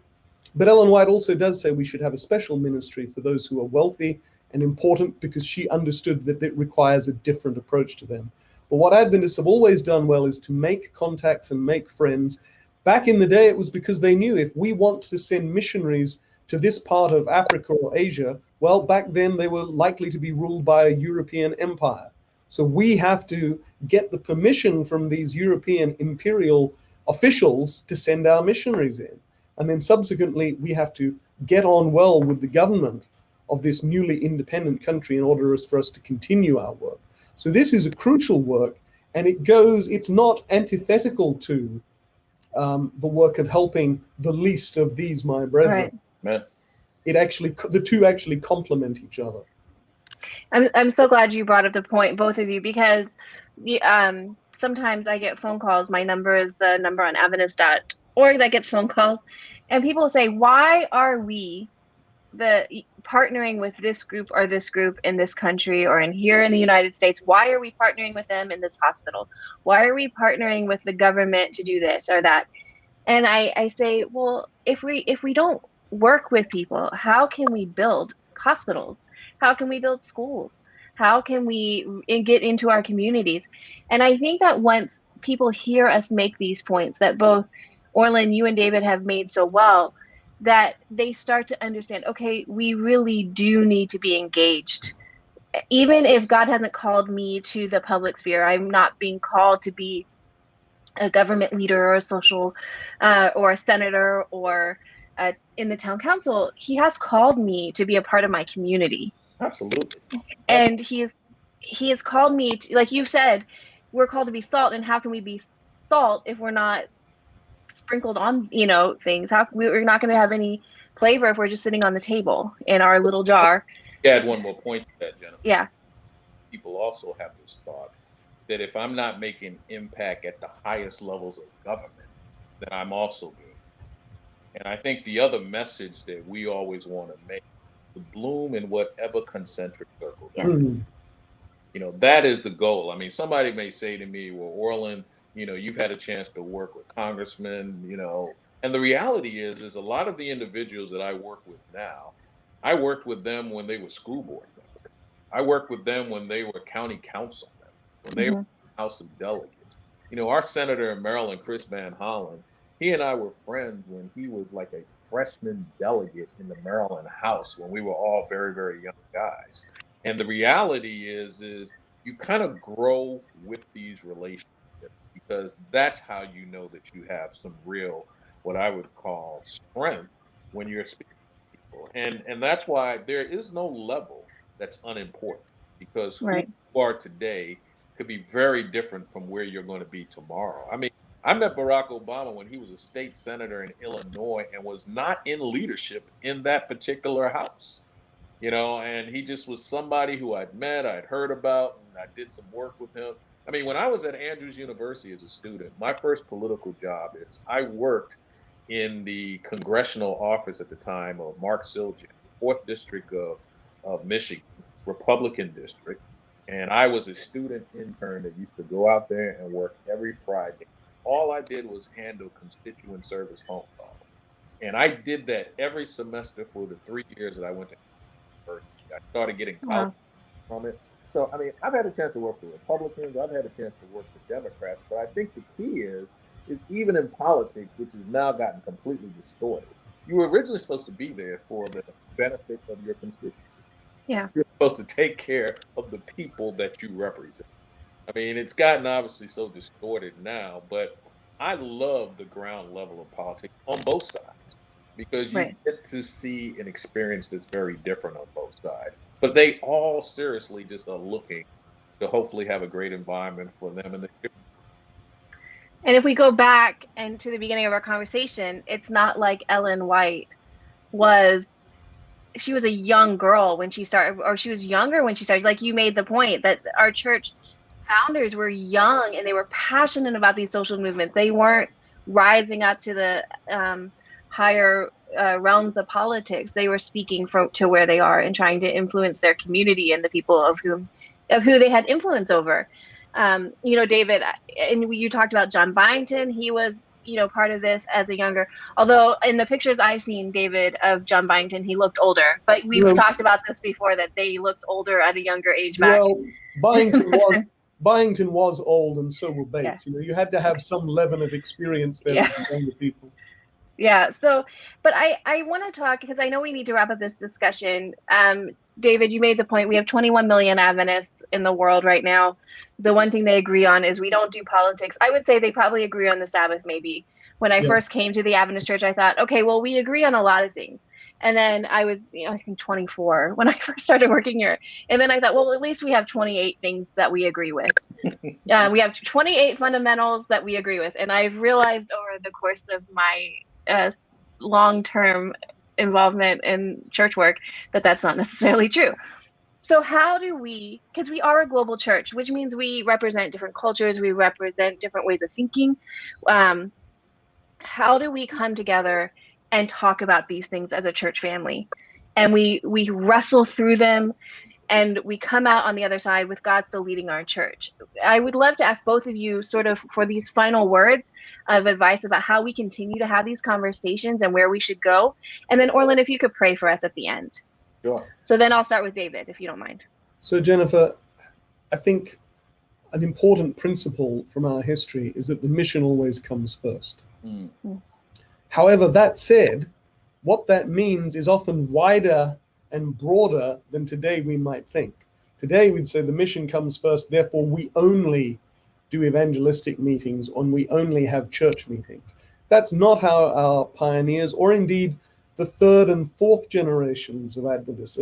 But Ellen White also does say we should have a special ministry for those who are wealthy and important, because she understood that it requires a different approach to them. But what Adventists have always done well is to make contacts and make friends. Back in the day, it was because they knew if we want to send missionaries to this part of Africa or Asia, well, back then they were likely to be ruled by a European empire. So we have to get the permission from these European imperial officials to send our missionaries in. And then subsequently, we have to get on well with the government of this newly independent country in order for us to continue our work. So this is a crucial work, and it's not antithetical to the work of helping the least of these, my brethren. Right. Man. The two actually complement each other. I'm so glad you brought up the point, both of you, because sometimes I get phone calls. My number is the number on Adventist.org that gets phone calls, and people say, "Why are we partnering with this group or this group in this country or in here in the United States? Why are we partnering with them in this hospital? Why are we partnering with the government to do this or that?" And I say, well, if we don't work with people, how can we build hospitals? How can we build schools? How can we get into our communities? And I think that once people hear us make these points that both Orlan, you and David have made so well, that they start to understand, okay, we really do need to be engaged. Even if God hasn't called me to the public sphere, I'm not being called to be a government leader or a social or a senator or in the town council. He has called me to be a part of my community. Absolutely. And he has called me to, like you said, we're called to be salt. And how can we be salt if we're not sprinkled on things? We're not going to have any flavor if we're just sitting on the table in our little jar. Add one more point to that, Jennifer. Yeah. People also have this thought that if I'm not making impact at the highest levels of government, then I'm also being. And I think the other message that we always want to make is to bloom in whatever concentric circle. Yes. Mm. That is the goal. I mean, somebody may say to me, well, Orlan, you've had a chance to work with congressmen, and the reality is a lot of the individuals that I work with now, I worked with them when they were school board members. I worked with them when they were county council members, when they were Hmm. House of Delegates. Our senator in Maryland, Chris Van Hollen, he and I were friends when he was like a freshman delegate in the Maryland House when we were all very, very young guys. And the reality is you kind of grow with these relationships because that's how you know that you have some real, what I would call strength when you're speaking to people. And that's why there is no level that's unimportant because who Right. you are today could be very different from where you're going to be tomorrow. I mean, I met Barack Obama when he was a state senator in Illinois and was not in leadership in that particular house. And he just was somebody who I'd met, I'd heard about, and I did some work with him. I mean, when I was at Andrews University as a student, my first political job is I worked in the congressional office at the time of Mark Siljan, 4th District of Michigan, Republican district. And I was a student intern that used to go out there and work every Friday. All I did was handle constituent service phone calls. And I did that every semester for the 3 years that I went to university. I started getting college Wow. from it. So, I mean, I've had a chance to work for Republicans. I've had a chance to work for Democrats. But I think the key is even in politics, which has now gotten completely distorted, you were originally supposed to be there for the benefit of your constituents. Yeah. You're supposed to take care of the people that you represent. I mean, it's gotten obviously so distorted now, but I love the ground level of politics on both sides because you Right. get to see an experience that's very different on both sides. But they all seriously just are looking to hopefully have a great environment for them and their. And if we go back and to the beginning of our conversation, it's not like Ellen White she was a young girl when she started, or she was younger when she started. Like you made the point that our church founders were young and they were passionate about these social movements. They weren't rising up to the higher realms of politics. They were speaking to where they are and trying to influence their community and the people of who they had influence over. David, and you talked about John Byington. He was, part of this as a younger, although in the pictures I've seen, David, of John Byington, he looked older, but we've talked about this before, that they looked older at a younger age back. Well, Byington was old, and so were Bates. Yeah. You had to have some leaven of experience there with the younger people. Yeah. So, but I want to talk, because I know we need to wrap up this discussion. David, you made the point, we have 21 million Adventists in the world right now. The one thing they agree on is we don't do politics. I would say they probably agree on the Sabbath, maybe. When I first came to the Adventist Church, I thought, okay, well, we agree on a lot of things. And then I was, I think 24 when I first started working here. And then I thought, well, at least we have 28 things that we agree with. We have 28 fundamentals that we agree with. And I've realized over the course of my long-term involvement in church work that that's not necessarily true. So how do we, because we are a global church, which means we represent different cultures, we represent different ways of thinking. How do we come together and talk about these things as a church family? And we wrestle through them, and we come out on the other side with God still leading our church. I would love to ask both of you sort of for these final words of advice about how we continue to have these conversations and where we should go. And then Orlan, if you could pray for us at the end. Sure. So then I'll start with David, if you don't mind. So Jennifer, I think an important principle from our history is that the mission always comes first. However, that said, what that means is often wider and broader than today we might think. Today we'd say the mission comes first, therefore we only do evangelistic meetings and we only have church meetings. That's not how our pioneers, or indeed the third and fourth generations of Adventists,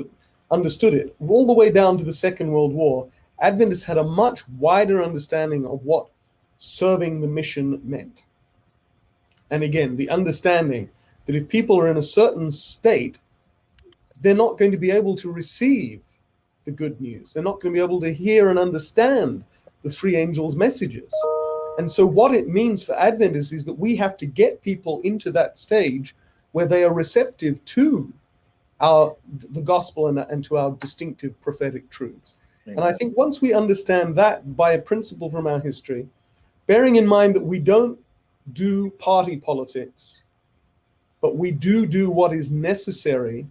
understood it. All the way down to the Second World War, Adventists had a much wider understanding of what serving the mission meant. And again, the understanding that if people are in a certain state, they're not going to be able to receive the good news. They're not going to be able to hear and understand the three angels' messages. And so what it means for Adventists is that we have to get people into that stage where they are receptive to the gospel and to our distinctive prophetic truths. Amen. And I think once we understand that by a principle from our history, bearing in mind that we don't do party politics, but we do what is necessary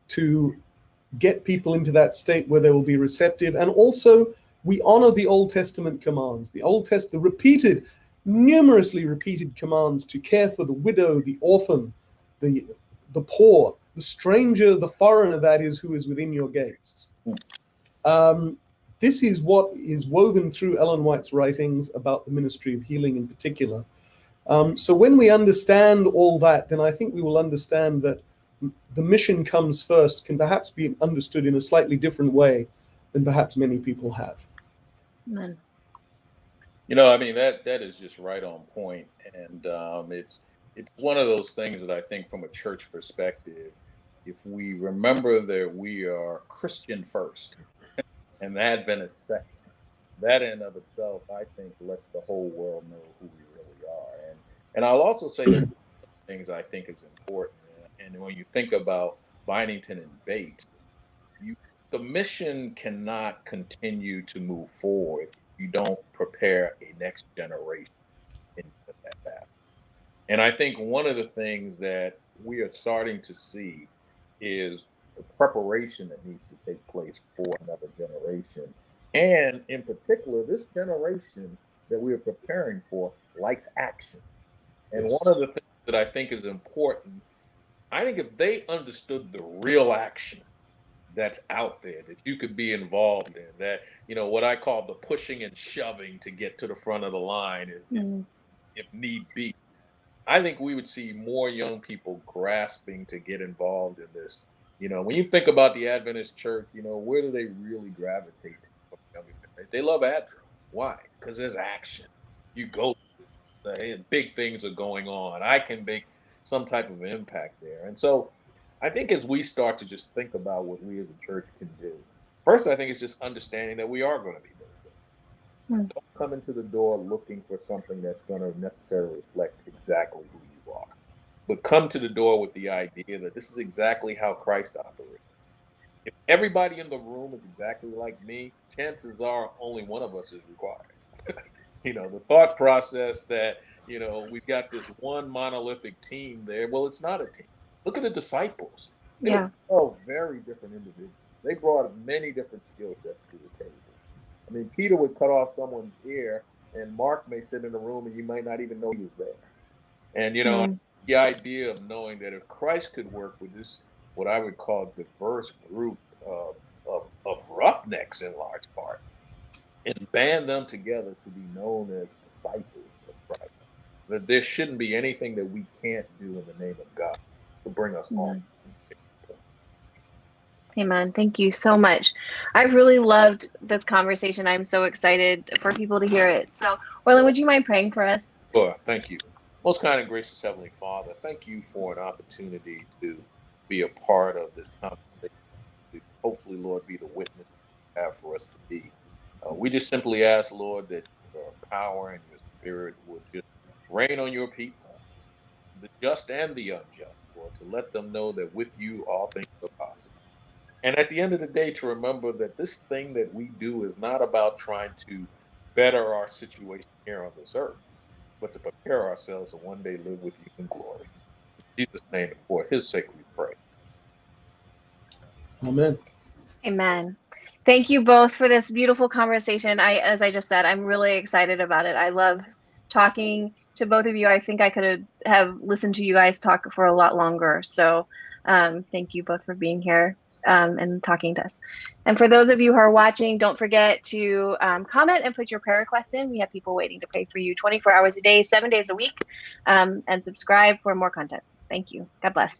to get people into that state where they will be receptive. And also, we honor the Old Testament commands, the repeated, numerously repeated commands to care for the widow, the orphan, the poor, the stranger, the foreigner, that is, who is within your gates. This is what is woven through Ellen White's writings about the ministry of healing in particular. So when we understand all that, then I think we will understand that the mission comes first can perhaps be understood in a slightly different way than perhaps many people have. Amen. You know, I mean, that is just right on point. And it's one of those things that I think from a church perspective, if we remember that we are Christian first and Adventist second, that in of itself, I think, lets the whole world know who we really are. And I'll also say there are things I think is important. And when you think about Bynington and Bates, the mission cannot continue to move forward if you don't prepare a next generation into that path. And I think one of the things that we are starting to see is the preparation that needs to take place for another generation. And in particular, this generation that we are preparing for likes action. And one of the things that I think is important, I think if they understood the real action that's out there that you could be involved in, that, you know, what I call the pushing and shoving to get to the front of the line if need be, I think we would see more young people grasping to get involved in this. You know, when you think about the Adventist Church, you know, where do they really gravitate to? They love Advent. Why? Because there's action. You go, big things are going on. I can make some type of impact there. And so I think as we start to just think about what we as a church can do, first, I think it's just understanding that we are going to be very different. Don't come into the door looking for something that's going to necessarily reflect exactly who you are, but come to the door with the idea that this is exactly how Christ operates. If everybody in the room is exactly like me, chances are only one of us is required. You know, the thought process that, you know, we've got this one monolithic team there. Well, it's not a team. Look at the disciples. They were all very different individuals. They brought many different skill sets to the table. I mean, Peter would cut off someone's ear, and Mark may sit in a room and you might not even know he was there. And, you know, the idea of knowing that if Christ could work with this, what I would call diverse group of roughnecks in large part, and band them together to be known as disciples of Christ, that there shouldn't be anything that we can't do in the name of God to bring us all. Amen. Thank you so much. I've really loved this conversation. I'm so excited for people to hear it. So, Orlan, would you mind praying for us? Sure. Thank you. Most kind and gracious Heavenly Father, thank you for an opportunity to be a part of this conversation, to hopefully, Lord, be the witness you have for us to be. We just simply ask, Lord, that your power and your spirit would just reign on your people, the just and the unjust, Lord, to let them know that with you all things are possible. And at the end of the day, to remember that this thing that we do is not about trying to better our situation here on this earth, but to prepare ourselves to one day live with you in glory. In Jesus' name and for his sake we pray. Amen. Amen. Thank you both for this beautiful conversation. As I just said, I'm really excited about it. I love talking to both of you. I think I could have listened to you guys talk for a lot longer. So thank you both for being here and talking to us. And for those of you who are watching, don't forget to comment and put your prayer request in. We have people waiting to pray for you 24 hours a day, 7 days a week, and subscribe for more content. Thank you. God bless.